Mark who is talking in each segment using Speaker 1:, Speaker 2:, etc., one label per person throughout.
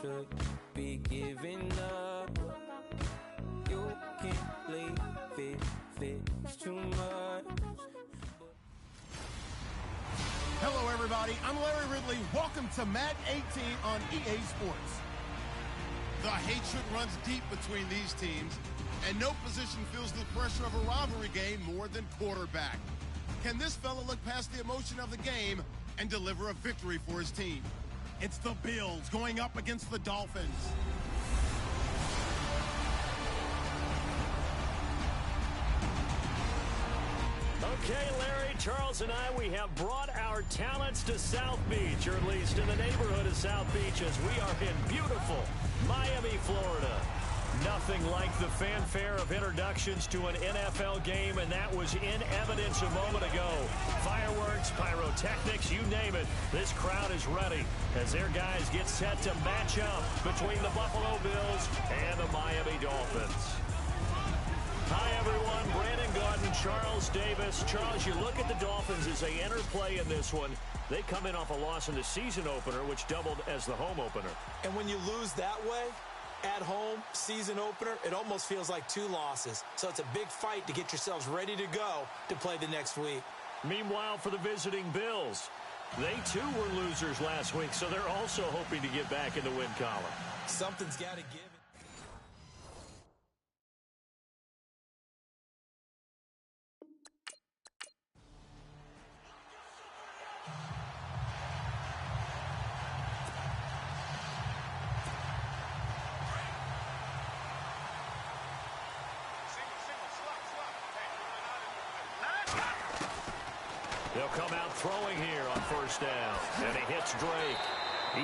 Speaker 1: should be giving up. You can't leave it, it's too much.
Speaker 2: Hello, everybody. I'm Larry Ridley. Welcome to Madden 18 on EA Sports.
Speaker 3: The hatred runs deep between these teams, and no position feels the pressure of a rivalry game more than quarterback. Can this fella look past the emotion of the game and deliver a victory for his team?
Speaker 2: It's the Bills going up against the Dolphins.
Speaker 4: Okay, Larry, Charles, and I, we have brought our talents to South Beach, or at least in the neighborhood of South Beach, as we are in beautiful Miami, Florida. Nothing like the fanfare of introductions to an NFL game, and that was in evidence a moment ago. Fireworks, pyrotechnics, you name it. This crowd is ready as their guys get set to match up between the Buffalo Bills and the Miami Dolphins. Hi, everyone. Brandon Gaudin, Charles Davis. Charles, you look at the Dolphins as they enter play in this one. They come in off a loss in the season opener, which doubled as the home opener.
Speaker 5: And when you lose that way, at home, season opener, it almost feels like two losses. So it's a big fight to get yourselves ready to go to play the next week.
Speaker 4: Meanwhile, for the visiting Bills, they too were losers last week, so they're also hoping to get back in the win column.
Speaker 5: Something's got to give.
Speaker 4: They'll come out throwing here on first down. And he hits Drake.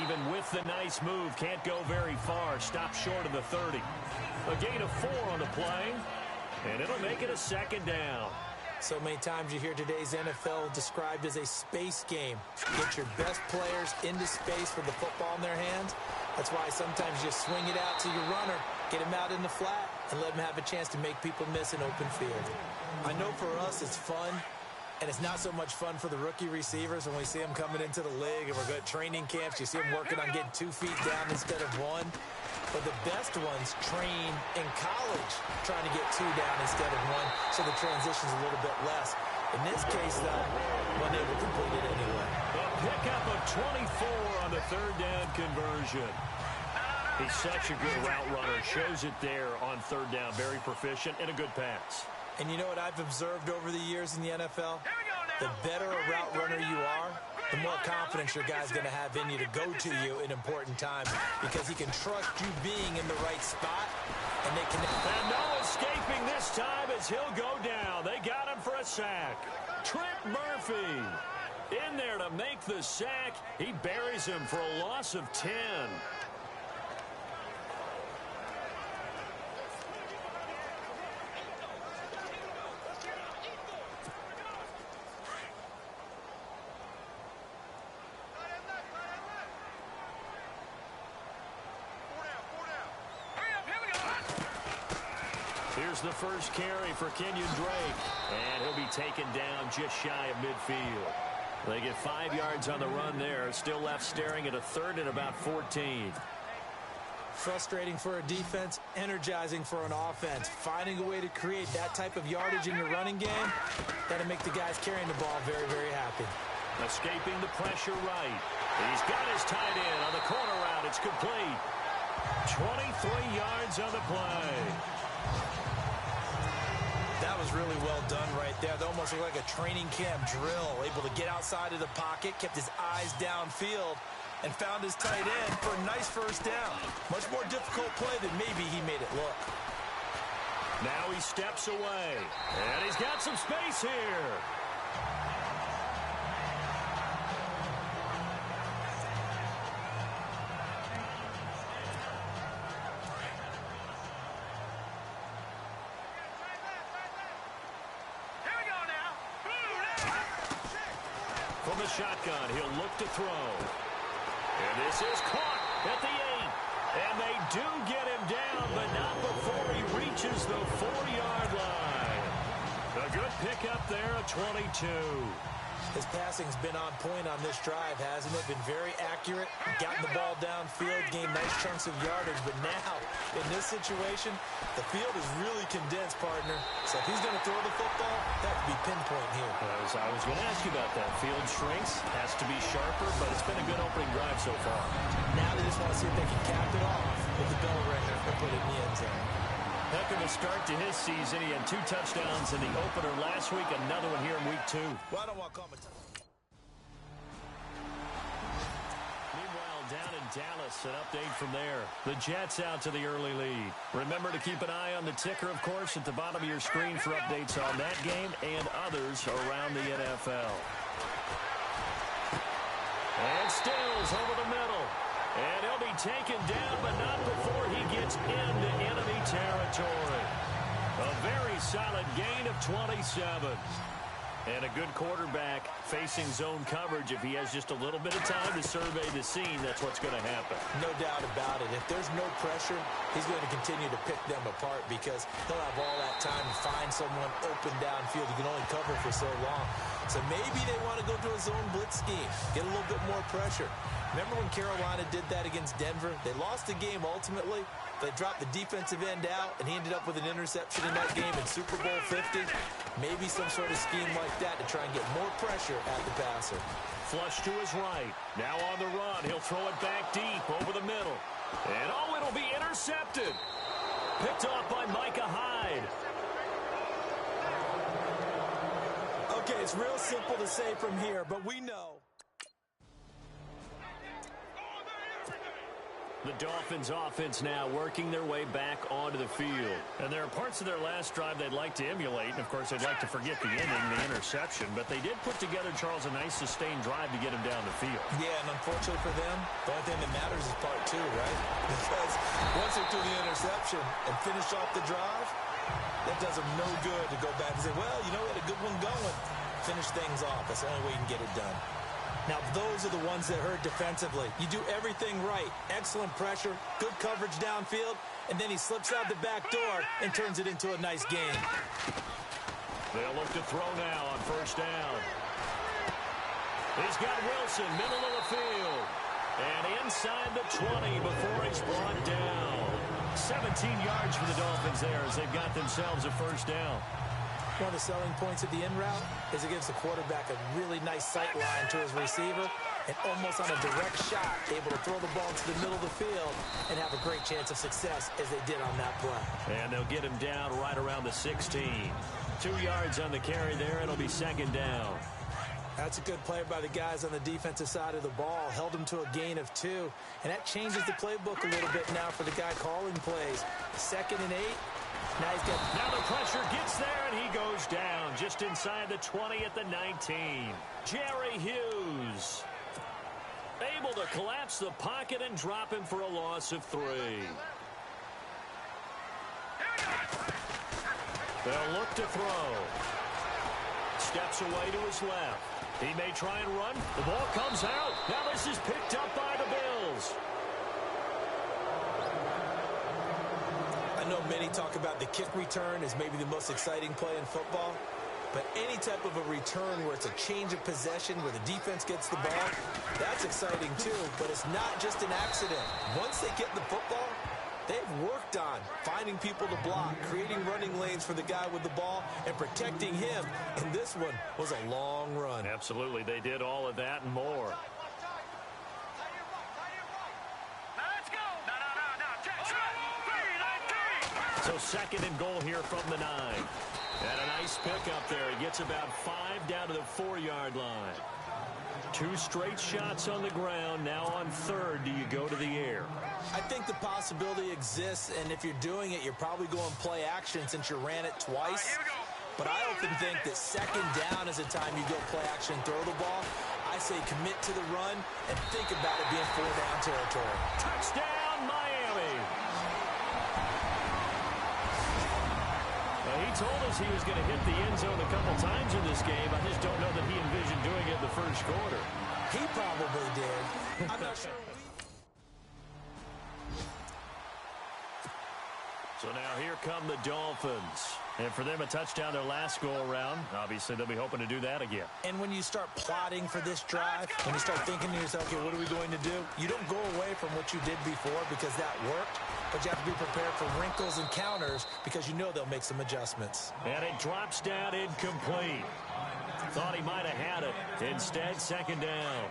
Speaker 4: Even with the nice move, can't go very far. Stops short of the 30. A gain of 4 on the play. And it'll make it a second down.
Speaker 5: So many times you hear today's NFL described as a space game. Get your best players into space with the football in their hands. That's why sometimes you swing it out to your runner, get him out in the flat, and let him have a chance to make people miss an open field. I know for us it's fun. And it's not so much fun for the rookie receivers when we see them coming into the league and we're going to training camps. You see them working on getting 2 feet down instead of 1. But the best ones train in college trying to get 2 down instead of 1, so the transition's a little bit less. In this case, though, one able to complete it anyway.
Speaker 4: A pickup of 24 on the third down conversion. He's such a good route runner. Shows it there on third down. Very proficient and a good pass.
Speaker 5: And you know what I've observed over the years in the NFL? The better a route runner you are, the more confidence your guy's going to have in you to go to you in important times, because he can trust you being in the right spot, and they can.
Speaker 4: And no escaping this time as he'll go down. They got him for a sack. Trent Murphy in there to make the sack. He buries him for a loss of 10. Here's the first carry for Kenyon Drake. And he'll be taken down just shy of midfield. They get 5 yards on the run there. Still left staring at a third and about 14.
Speaker 5: Frustrating for a defense, energizing for an offense. Finding a way to create that type of yardage in your running game, that'll make the guys carrying the ball very, very happy.
Speaker 4: Escaping the pressure right. He's got his tight end on the corner route. It's complete. 23 yards on the play.
Speaker 5: That was really well done right there. That almost looked like a training camp drill. Able to get outside of the pocket, kept his eyes downfield, and found his tight end for a nice first down. Much more difficult play than maybe he made it look.
Speaker 4: Now he steps away, and he's got some space here. From the shotgun, he'll look to throw. And this is caught at the 8. And they do get him down, but not before he reaches the 4-yard line. A good pickup there at 22.
Speaker 5: His passing's been on point on this drive, hasn't it? Been very accurate, gotten the ball downfield, gained nice chunks of yardage. But now, in this situation, the field is really condensed, partner. So if he's going to throw the football, that could be pinpoint here.
Speaker 4: I was going to ask you about that. Field shrinks, has to be sharper, but it's been a good opening drive so far.
Speaker 5: Now they just want to see if they can cap it off with the bell ringer and put it in the end zone.
Speaker 4: Heck of a start to his season. He had 2 touchdowns in the opener last week, another one here in week 2.
Speaker 5: Well, I don't want to call him a
Speaker 4: Meanwhile, down in Dallas, an update from there. The Jets out to the early lead. Remember to keep an eye on the ticker, of course, at the bottom of your screen for updates on that game and others around the NFL. And Stills over the middle. And he'll be taken down, but not before he gets into enemy territory. A very solid gain of 27. And a good quarterback facing zone coverage. If he has just a little bit of time to survey the scene, that's what's going to happen.
Speaker 5: No doubt about it. If there's no pressure, he's going to continue to pick them apart because he'll have all that time to find someone open downfield. You can only cover for so long. So maybe they want to go to a zone blitz scheme, get a little bit more pressure. Remember when Carolina did that against Denver? They lost the game ultimately. They dropped the defensive end out, and he ended up with an interception in that game in Super Bowl 50. Maybe some sort of scheme like that to try and get more pressure at the passer.
Speaker 4: Flush to his right. Now on the run. He'll throw it back deep over the middle. And it'll be intercepted. Picked off by Micah Hyde.
Speaker 5: Okay, it's real simple to say from here, but we know.
Speaker 4: The Dolphins offense now working their way back onto the field. And there are parts of their last drive they'd like to emulate. And, of course, they'd like to forget the ending, the interception. But they did put together, Charles, a nice sustained drive to get him down the field.
Speaker 5: Yeah, and unfortunately for them, the only thing that matters is part 2, right? Because once they do the interception and finish off the drive, that does them no good to go back and say, well, you know, we had a good one going. Finish things off. That's the only way you can get it done. Now, those are the ones that hurt defensively. You do everything right. Excellent pressure, good coverage downfield, and then he slips out the back door and turns it into a nice game.
Speaker 4: They'll look to throw now on first down. He's got Wilson, middle of the field. And inside the 20 before he's brought down. 17 yards for the Dolphins there as they've got themselves a first down.
Speaker 5: One of the selling points of the in route is it gives the quarterback a really nice sight line to his receiver and almost on a direct shot able to throw the ball to the middle of the field and have a great chance of success as they did on that play.
Speaker 4: And they'll get him down right around the 16. 2 yards on the carry there. It'll be second down.
Speaker 5: That's a good play by the guys on the defensive side of the ball. Held him to a gain of 2. And that changes the playbook a little bit now for the guy calling plays. 2nd and 8.
Speaker 4: Now the pressure gets there, and he goes down just inside the 20 at the 19. Jerry Hughes able to collapse the pocket and drop him for a loss of 3. They'll look to throw. Steps away to his left. He may try and run. The ball comes out. Now this is picked up by the Bills.
Speaker 5: I know many talk about the kick return as maybe the most exciting play in football, but any type of a return where it's a change of possession, where the defense gets the ball, that's exciting too, but it's not just an accident. Once they get the football, they've worked on finding people to block, creating running lanes for the guy with the ball, and protecting him, and this one was a long run.
Speaker 4: Absolutely, they did all of that and more. So 2nd and goal here from the 9. And a nice pick up there. He gets about 5 down to the 4-yard line. 2 straight shots on the ground. Now on 3rd, do you go to the air?
Speaker 5: I think the possibility exists, and if you're doing it, you're probably going play action since you ran it twice. But I often think that 2nd down is the time you go play action and throw the ball. I say commit to the run and think about it being 4-down territory.
Speaker 4: Touchdown, Miami! He told us he was going to hit the end zone a couple times in this game. I just don't know that he envisioned doing it in the first quarter.
Speaker 5: He probably did. I'm not sure.
Speaker 4: So now here come the Dolphins. And for them, a touchdown their last go-around. Obviously, they'll be hoping to do that again.
Speaker 5: And when you start plotting for this drive, when you start thinking to yourself, okay, what are we going to do? You don't go away from what you did before because that worked, but you have to be prepared for wrinkles and counters because you know they'll make some adjustments.
Speaker 4: And it drops down incomplete. Thought he might have had it. Instead, second down.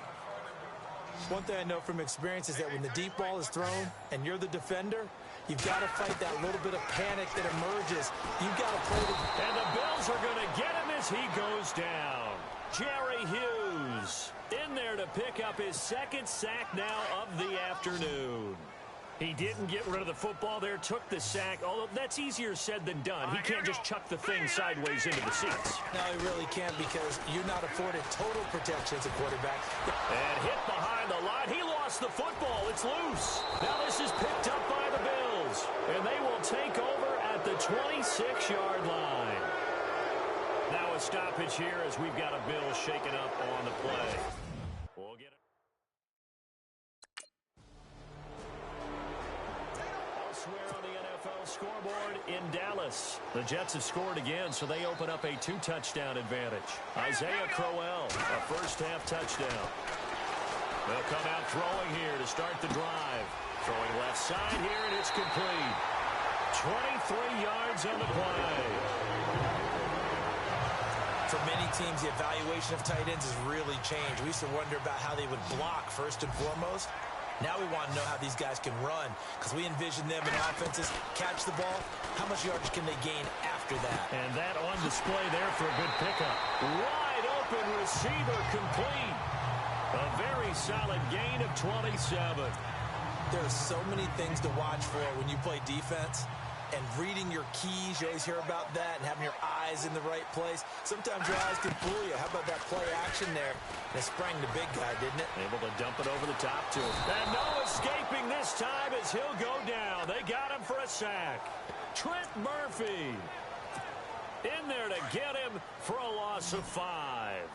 Speaker 5: One thing I know from experience is that when the deep ball is thrown and you're the defender, you've got to fight that little bit of panic that emerges. You've got to play the...
Speaker 4: And the Bills are going to get him as he goes down. Jerry Hughes in there to pick up his second sack now of the afternoon. He didn't get rid of the football there, took the sack, although that's easier said than done. He can't just chuck the thing sideways into the seats.
Speaker 5: No, he really can't because you're not afforded total protection as a quarterback.
Speaker 4: And hit behind the line. He lost the football. It's loose. Now this is picked up by the Bills, and they will take over at the 26-yard line. Now a stoppage here as we've got a Bills shaken up on the play. We'll get it. Elsewhere on the NFL scoreboard in Dallas, the Jets have scored again, so they open up a 2-touchdown advantage. Isaiah Crowell, a first-half touchdown. They'll come out throwing here to start the drive. Throwing left side here, and it's complete. 23 yards on the play.
Speaker 5: For many teams, the evaluation of tight ends has really changed. We used to wonder about how they would block first and foremost. Now we want to know how these guys can run because we envision them in offenses catch the ball. How much yardage can they gain after that?
Speaker 4: And that on display there for a good pickup. Wide open receiver complete. A very solid gain of 27.
Speaker 5: There are so many things to watch for when you play defense. And reading your keys, you always hear about that, and having your eyes in the right place. Sometimes your eyes can fool you. How about that play action there? They sprang the big guy, didn't it?
Speaker 4: Able to dump it over the top to him. And no escaping this time as he'll go down. They got him for a sack. Trent Murphy in there to get him for a loss of 5.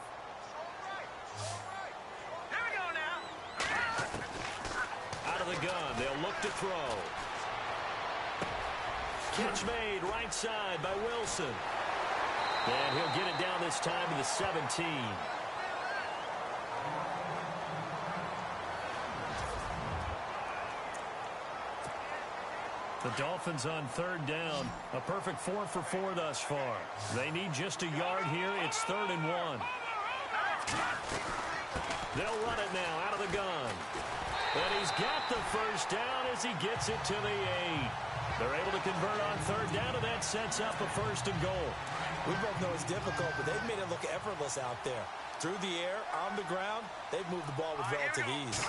Speaker 6: Here we go now.
Speaker 4: Out of the gun, they'll look to throw. Catch made right side by Wilson. And he'll get it down this time to the 17. The Dolphins on third down. A perfect 4 for 4 thus far. They need just a yard here. It's 3rd and 1. They'll run it now out of the gun. And he's got the first down as he gets it to the 8. They're able to convert on third down, and that sets up a 1st and goal.
Speaker 5: We both know it's difficult, but they've made it look effortless out there. Through the air, on the ground, they've moved the ball with relative ease.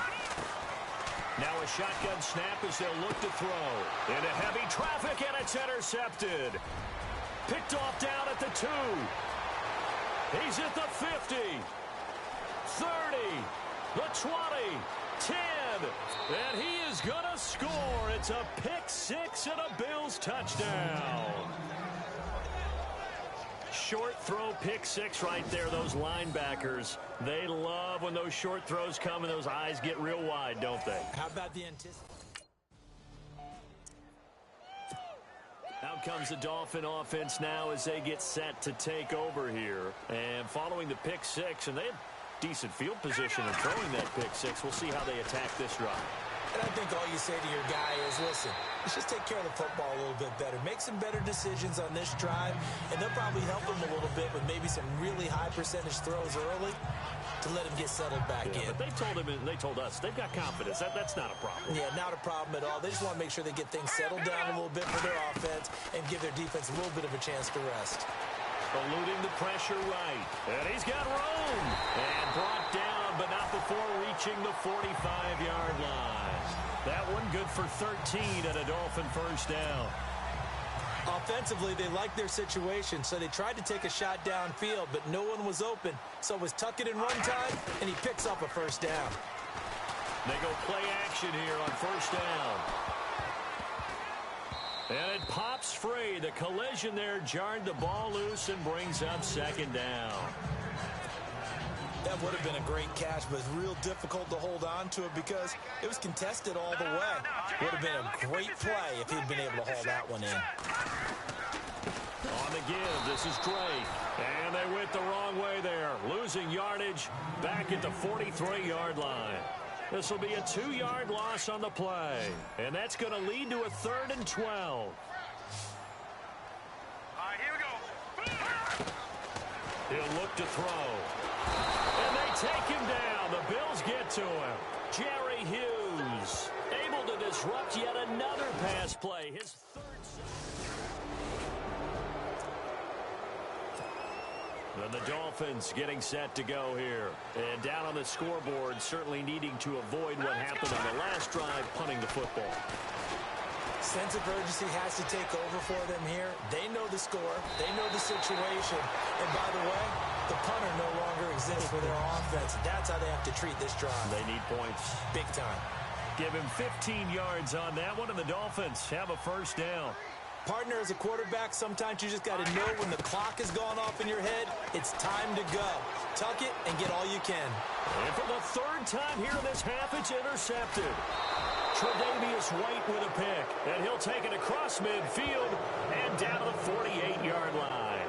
Speaker 4: Now a shotgun snap as they'll look to throw. Into heavy traffic, and it's intercepted. Picked off down at the 2. He's at the 50. 30. The 20. 10. And he is going to score. It's a pick 6 and a Bills touchdown. Short throw, pick 6 right there. Those linebackers, they love when those short throws come and those eyes get real wide, don't they?
Speaker 5: How about the anticipation?
Speaker 4: Out comes the Dolphin offense now as they get set to take over here. And following the pick 6, and they have decent field position in throwing that pick 6. We'll see how they attack this drive.
Speaker 5: And I think all you say to your guy is, listen, let's just take care of the football a little bit better. Make some better decisions on this drive, and they'll probably help him a little bit with maybe some really high percentage throws early to let him get settled back in.
Speaker 4: But they told him, and they told us, they've got confidence. That's not a problem.
Speaker 5: Yeah, not a problem at all. They just want to make sure they get things settled down a little bit for their offense and give their defense a little bit of a chance to rest.
Speaker 4: Eluding the pressure right. And he's got room. And brought down, but not before reaching the 45-yard line. That one good for 13 and a Dolphin first down.
Speaker 5: Offensively, they liked their situation, so they tried to take a shot downfield, but no one was open. So it was tuck it in run time, and he picks up a first down.
Speaker 4: They go play action here on first down. And it pops free. The collision there jarred the ball loose and brings up second down.
Speaker 5: That would have been a great catch, but it's real difficult to hold on to it because it was contested all the way. Would have been a great play if he'd been able to haul that one in.
Speaker 4: On the give. This is Drake. And they went the wrong way there. Losing yardage back at the 43-yard line. This will be a 2-yard loss on the play. And that's going to lead to a 3rd and 12.
Speaker 6: All right, here we go.
Speaker 4: He'll look to throw. And they take him down. The Bills get to him. Jerry Hughes able to disrupt yet another pass play. His 3rd. And the Dolphins getting set to go here. And down on the scoreboard, certainly needing to avoid what happened on the last drive, punting the football.
Speaker 5: Sense of urgency has to take over for them here. They know the score. They know the situation. And by the way, the punter no longer exists for their offense. That's how they have to treat this drive.
Speaker 4: They need points.
Speaker 5: Big time.
Speaker 4: Give him 15 yards on that one, and the Dolphins have a 1st down.
Speaker 5: Partner, as a quarterback, sometimes you just got to know when the clock has gone off in your head, it's time to go. Tuck it and get all you can.
Speaker 4: And for the 3rd time here in this half, it's intercepted. Tre'Davious White with a pick, and he'll take it across midfield and down to the 48-yard line.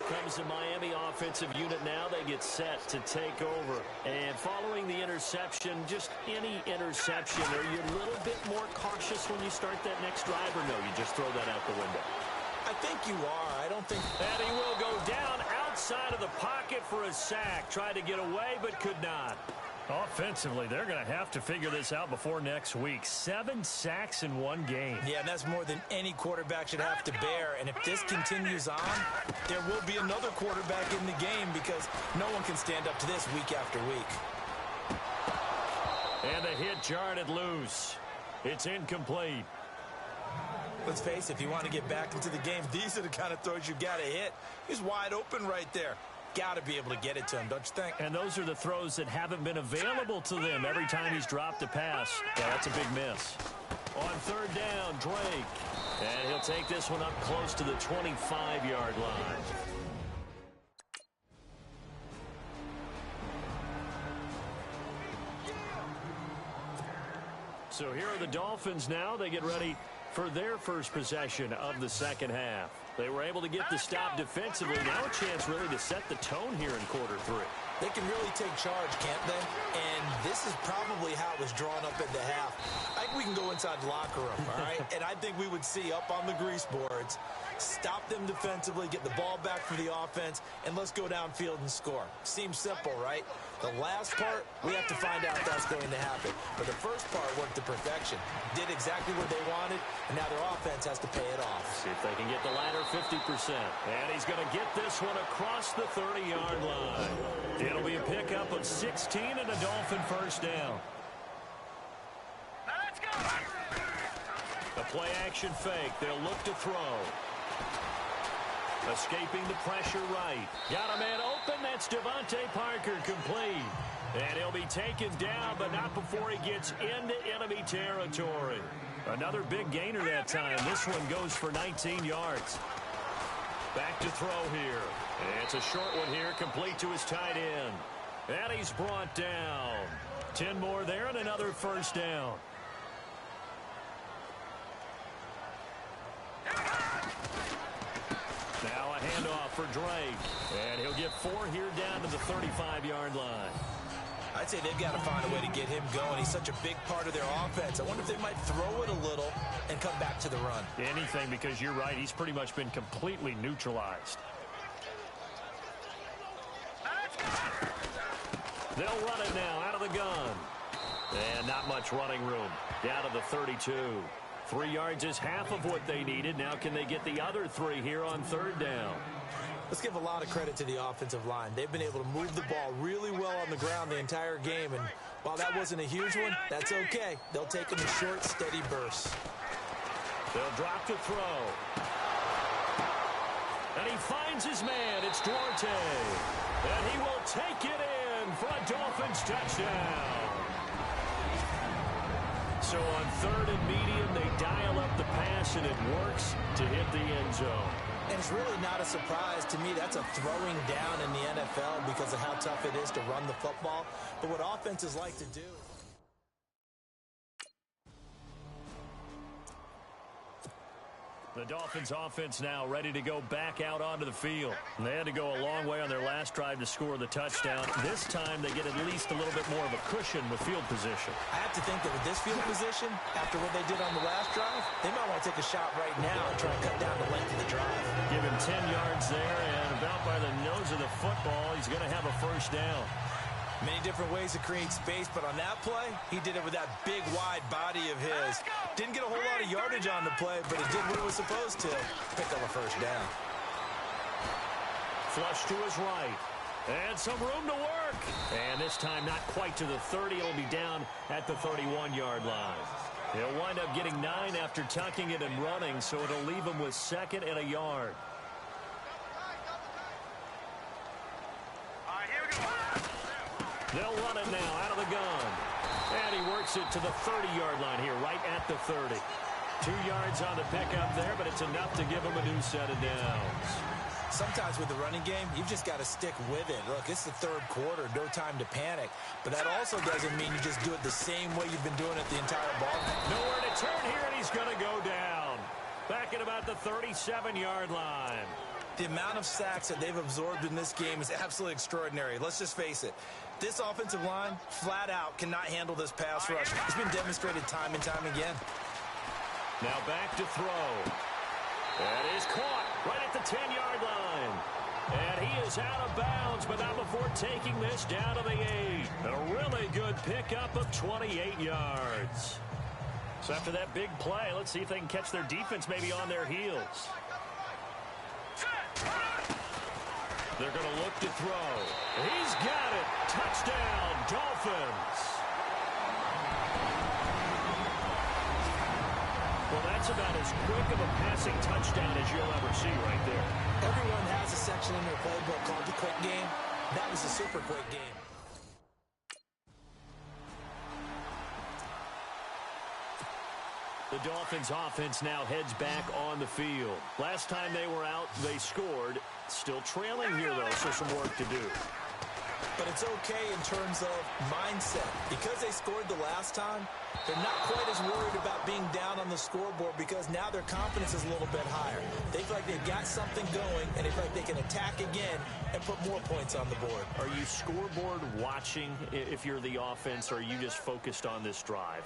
Speaker 4: Comes the Miami offensive unit now. They get set to take over. And following the interception, just any interception, are you a little bit more cautious when you start that next drive, or no, you just throw that out the window?
Speaker 5: I think you are. I don't think...
Speaker 4: And he will go down outside of the pocket for a sack. Tried to get away, but could not. Offensively, they're going to have to figure this out before next week. 7 sacks in one game.
Speaker 5: Yeah, and that's more than any quarterback should have to bear. And if this continues on, there will be another quarterback in the game because no one can stand up to this week after week.
Speaker 4: And the hit jarred loose. It's incomplete.
Speaker 5: Let's face it, if you want to get back into the game, these are the kind of throws you got to hit. He's wide open right there. Got to be able to get it to him, don't you think?
Speaker 4: And those are the throws that haven't been available to them every time he's dropped a pass. Yeah, that's a big miss. On 3rd down, Drake. And he'll take this one up close to the 25-yard line. So here are the Dolphins now. They get ready for their first possession of the 2nd half. They were able to get the stop defensively. Now a chance really to set the tone here in quarter 3.
Speaker 5: They can really take charge, can't they? And this is probably how it was drawn up at the half. I think we can go inside the locker room, all right? And I think we would see up on the grease boards, stop them defensively, get the ball back for the offense, and let's go downfield and score. Seems simple, right? The last part, we have to find out if that's going to happen. But the first part worked to perfection. Did exactly what they wanted, and now their offense has to pay it off.
Speaker 4: See if they can get the latter 50%. And he's going to get this one across the 30-yard line. It'll be a pickup of 16 and a Dolphin 1st down.
Speaker 6: Now let's go.
Speaker 4: The play-action fake. They'll look to throw. Escaping the pressure right. Got a man open. That's Devontae Parker complete. And he'll be taken down, but not before he gets into enemy territory. Another big gainer that time. This one goes for 19 yards. Back to throw here. And it's a short one here, complete to his tight end. And he's brought down. 10 more there and another 1st down. Now a handoff for Drake. And he'll get 4 here down to the 35-yard line.
Speaker 5: I'd say they've got to find a way to get him going. He's such a big part of their offense. I wonder if they might throw it a little and come back to the run.
Speaker 4: Anything, because you're right. He's pretty much been completely neutralized. They'll run it now out of the gun. And not much running room. Down to the 32. 3 yards is half of what they needed. Now can they get the other 3 here on 3rd down?
Speaker 5: Let's give a lot of credit to the offensive line. They've been able to move the ball really well on the ground the entire game. And while that wasn't a huge one, that's okay. They'll take them in short, steady bursts.
Speaker 4: They'll drop to throw. And he finds his man. It's Duarte. And he will take it in for a Dolphins touchdown. So on 3rd and medium, they dial up the pass, and it works to hit the end zone.
Speaker 5: And it's really not a surprise to me. That's a throwing down in the NFL because of how tough it is to run the football. But what offenses like to do...
Speaker 4: The Dolphins offense now ready to go back out onto the field. And they had to go a long way on their last drive to score the touchdown. This time they get at least a little bit more of a cushion with field position.
Speaker 5: I have to think that with this field position, after what they did on the last drive, they might want to take a shot right now and try to cut down the length of the drive.
Speaker 4: Give him 10 yards there, and about by the nose of the football, he's going to have a first down.
Speaker 5: Many different ways to create space, but on that play, he did it with that big, wide body of his. Didn't get a whole lot of yardage on the play, but it did what it was supposed to. Pick up a first down.
Speaker 4: Flush to his right. And some room to work. And this time not quite to the 30. It'll be down at the 31-yard line. He'll wind up getting 9 after tucking it and running, so it'll leave him with 2nd and a yard. They'll run it now out of the gun. And he works it to the 30-yard line here, right at the 30. 2 yards on the pickup there, but it's enough to give him a new set of downs.
Speaker 5: Sometimes with the running game, you've just got to stick with it. Look, it's the third quarter, no time to panic. But that also doesn't mean you just do it the same way you've been doing it the entire ball game.
Speaker 4: Nowhere to turn here, and he's going to go down. Back at about the 37-yard line.
Speaker 5: The amount of sacks that they've absorbed in this game is absolutely extraordinary. Let's just face it. This offensive line, flat out, cannot handle this pass rush. It's been demonstrated time and time again.
Speaker 4: Now back to throw. That is caught right at the 10-yard line. And he is out of bounds, but not before taking this down to the 8. A really good pickup of 28 yards. So after that big play, let's see if they can catch their defense maybe on their heels. They're going to look to throw. He's got it. Touchdown, Dolphins. Well, that's about as quick of a passing touchdown as you'll ever see right there.
Speaker 5: Everyone has a section in their playbook called the quick game. That was a super quick game.
Speaker 4: The Dolphins offense now heads back on the field. Last time they were out, they scored. Still trailing here, though, so some work to do.
Speaker 5: But it's okay in terms of mindset. Because they scored the last time, they're not quite as worried about being down on the scoreboard because now their confidence is a little bit higher. They feel like they've got something going, and they feel like they can attack again and put more points on the board.
Speaker 4: Are you scoreboard watching if you're the offense, or are you just focused on this drive?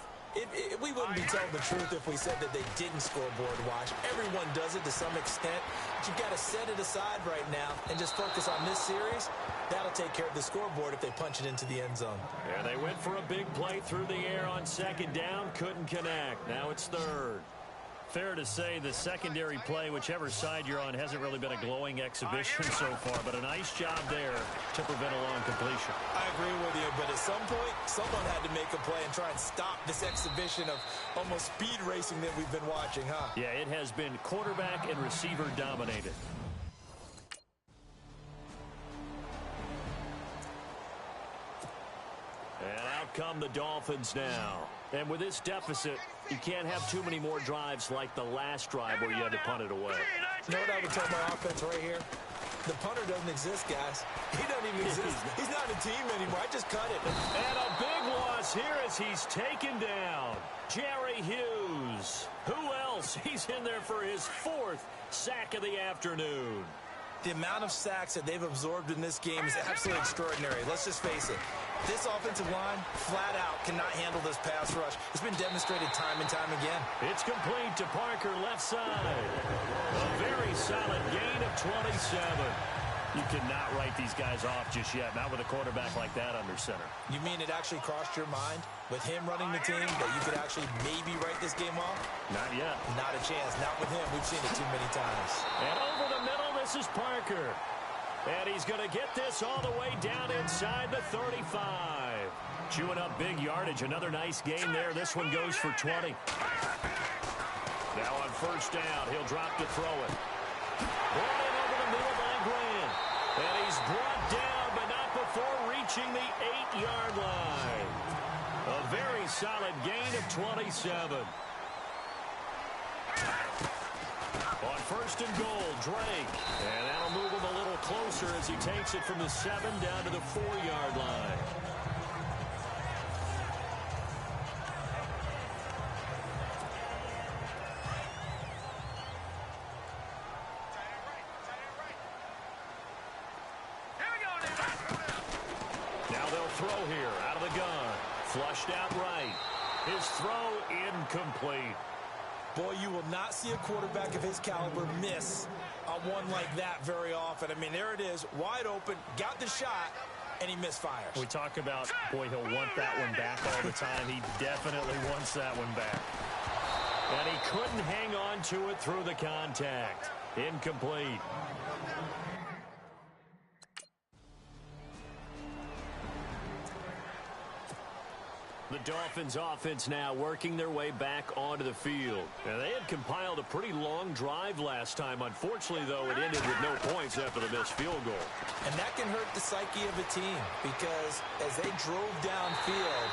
Speaker 5: We wouldn't be telling the truth if we said that they didn't scoreboard watch. Everyone does it to some extent. But you've got to set it aside right now and just focus on this series. That'll take care of the scoreboard if they punch it into the end zone.
Speaker 4: Yeah, they went for a big play through the air on 2nd down. Couldn't connect. Now it's 3rd. Fair to say the secondary play, whichever side you're on, hasn't really been a glowing exhibition so far, but a nice job there to prevent a long completion.
Speaker 5: I agree with you, but at some point, someone had to make a play and try and stop this exhibition of almost speed racing that we've been watching, huh?
Speaker 4: Yeah, it has been quarterback and receiver dominated. And out come the Dolphins now. And with this deficit, you can't have too many more drives like the last drive where you had to punt it away.
Speaker 5: You know what I would tell my offense right here? The punter doesn't exist, guys. He doesn't even exist. He's not a team anymore. I just cut it.
Speaker 4: And a big loss here as he's taken down. Jerry Hughes. Who else? He's in there for his 4th sack of the afternoon.
Speaker 5: The amount of sacks that they've absorbed in this game is absolutely extraordinary. Let's just face it. This offensive line, flat out, cannot handle this pass rush. It's been demonstrated time and time again.
Speaker 4: It's complete to Parker, left side. A very solid gain of 27. You cannot write these guys off just yet, not with a quarterback like that under center.
Speaker 5: You mean it actually crossed your mind, with him running the team, that you could actually maybe write this game off?
Speaker 4: Not yet.
Speaker 5: Not a chance. Not with him. We've seen it too many times.
Speaker 4: And over the middle, this is Parker. And he's going to get this all the way down inside the 35. Chewing up big yardage. Another nice gain there. This one goes for 20. Now on 1st down, he'll drop to throw it. Brought in over the middle by Grant. And he's brought down, but not before reaching the 8-yard line. A very solid gain of 27. On 1st and goal, Drake. And that'll move him a little closer as he takes it from the 7 down to the 4-yard line. here out of the gun. Flushed out right. His throw incomplete.
Speaker 5: Boy, you will not see a quarterback of his caliber miss on one like that very often. I mean, there it is, wide open, got the shot, and he misfires.
Speaker 4: We talk about, boy, he'll want that one back all the time. He definitely wants that one back. And he couldn't hang on to it through the contact. Incomplete. The Dolphins offense now working their way back onto the field. And they had compiled a pretty long drive last time. Unfortunately, though, it ended with no points after the missed field goal.
Speaker 5: And that can hurt the psyche of a team because as they drove downfield,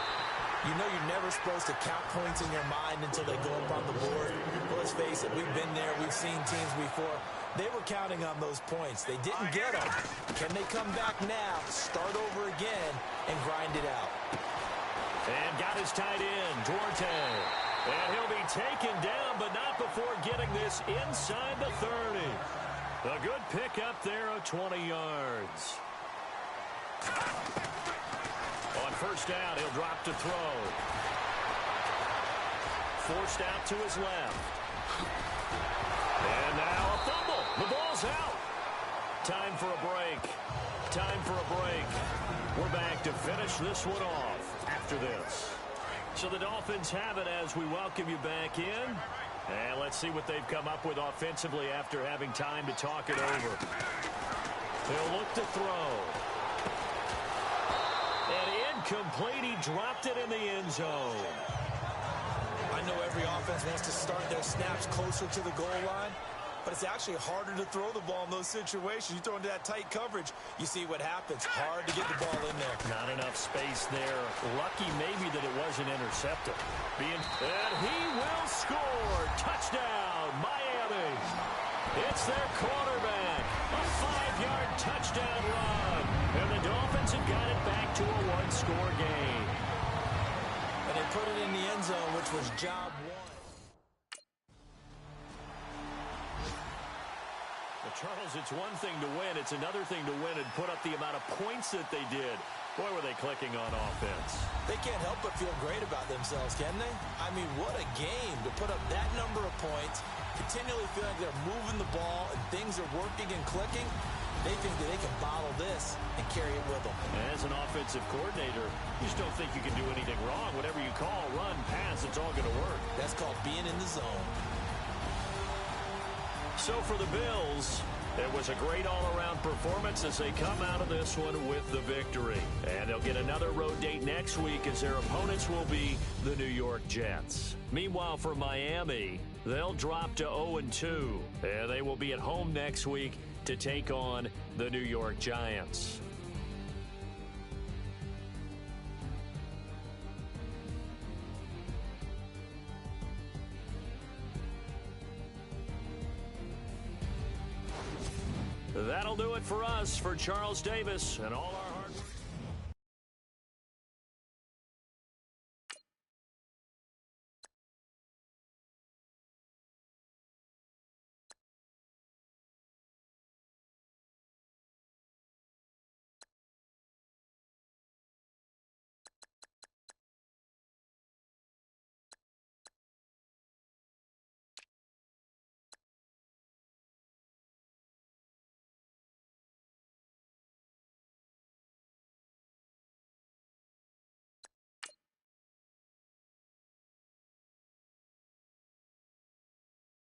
Speaker 5: you know you're never supposed to count points in your mind until they go up on the board. Well, let's face it, we've been there. We've seen teams before. They were counting on those points. They didn't get them. Can they come back now, start over again, and grind it out?
Speaker 4: And got his tight end, Duarte. And he'll be taken down, but not before getting this inside the 30. A good pickup there of 20 yards. On first down, he'll drop to throw. Forced out to his left. And now a fumble. The ball's out. Time for a break. Time for a break. We're back to finish this one off after this. So the Dolphins have it as we welcome you back in. And let's see what they've come up with offensively after having time to talk it over. They'll look to throw. And incomplete. He dropped it in the end zone.
Speaker 5: I know every offense wants to start their snaps closer to the goal line, but it's actually harder to throw the ball in those situations. You throw into that tight coverage, you see what happens. Hard to get the ball in there.
Speaker 4: Not enough space there. Lucky maybe that it wasn't intercepted. And he will score. Touchdown, Miami. It's their quarterback. A 5-yard touchdown run. And the Dolphins have got it back to a one-score game.
Speaker 5: And they put it in the end zone, which was job one.
Speaker 4: Well, Charles, it's one thing to win. It's another thing to win and put up the amount of points that they did. Boy, were they clicking on offense.
Speaker 5: They can't help but feel great about themselves, can they? I mean, what a game to put up that number of points, continually feel like they're moving the ball and things are working and clicking. They think that they can bottle this and carry it with them.
Speaker 4: As an offensive coordinator, you just don't think you can do anything wrong. Whatever you call, run, pass, it's all going to work.
Speaker 5: That's called being in the zone.
Speaker 4: So for the Bills, it was a great all-around performance as they come out of this one with the victory. And they'll get another road date next week as their opponents will be the New York Jets. Meanwhile, for Miami, they'll drop to 0-2. And they will be at home next week to take on the New York Giants. That'll do it for us. For Charles Davis and all our